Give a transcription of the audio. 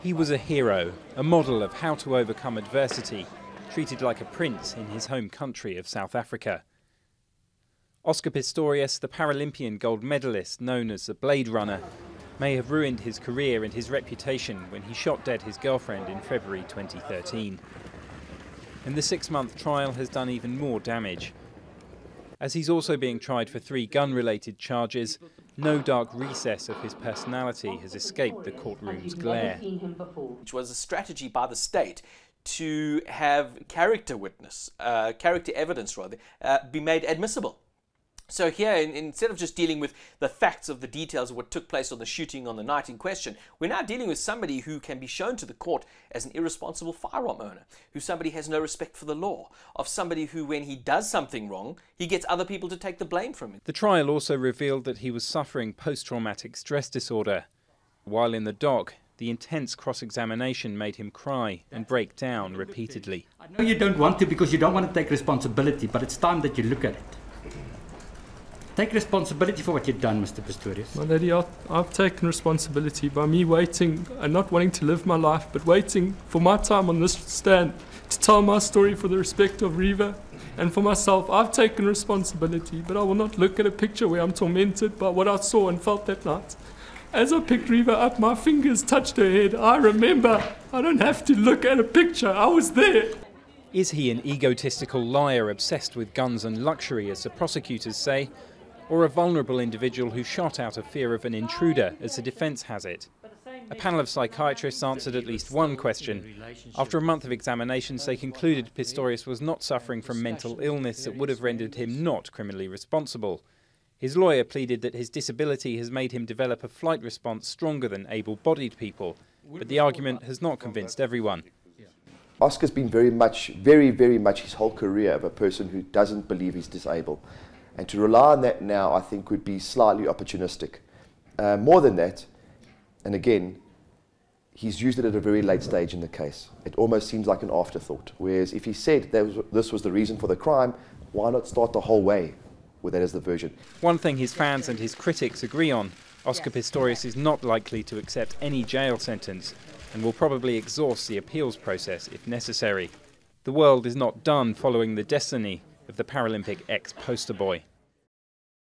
He was a hero, a model of how to overcome adversity, treated like a prince in his home country of South Africa. Oscar Pistorius, the Paralympian gold medalist known as the Blade Runner, may have ruined his career and his reputation when he shot dead his girlfriend in February 2013. And the 6-month trial has done even more damage. As he's also being tried for 3 gun-related charges, no dark recess of his personality has escaped the courtroom's glare. Which was a strategy by the state to have character evidence be made admissible. So here, instead of just dealing with the facts of the details of what took place on the shooting on the night in question, we're now dealing with somebody who can be shown to the court as an irresponsible firearm owner, who somebody has no respect for the law, of somebody who, when he does something wrong, he gets other people to take the blame from him. The trial also revealed that he was suffering post-traumatic stress disorder. While in the dock, the intense cross-examination made him cry and break down repeatedly. I know you don't want to because you don't want to take responsibility, but it's time that you look at it. Take responsibility for what you've done, Mr. Pistorius. My lady, I've taken responsibility by me waiting and not wanting to live my life, but waiting for my time on this stand to tell my story for the respect of Riva and for myself. I've taken responsibility, but I will not look at a picture where I'm tormented by what I saw and felt that night. As I picked Riva up, my fingers touched her head. I remember. I don't have to look at a picture. I was there. Is he an egotistical liar obsessed with guns and luxury, as the prosecutors say, or a vulnerable individual who shot out of fear of an intruder, as the defence has it? A panel of psychiatrists answered at least one question. After a month of examinations, they concluded Pistorius was not suffering from mental illness that would have rendered him not criminally responsible. His lawyer pleaded that his disability has made him develop a flight response stronger than able-bodied people, but the argument has not convinced everyone. Oscar's been very much his whole career of a person who doesn't believe he's disabled. And to rely on that now, I think, would be slightly opportunistic. More than that, and again, he's used it at a very late stage in the case. It almost seems like an afterthought. Whereas if he said this was the reason for the crime, why not start the whole way with that as the version? One thing his fans and his critics agree on: Oscar Pistorius is not likely to accept any jail sentence and will probably exhaust the appeals process if necessary. The world is not done following the destiny of the Paralympic ex-poster boy.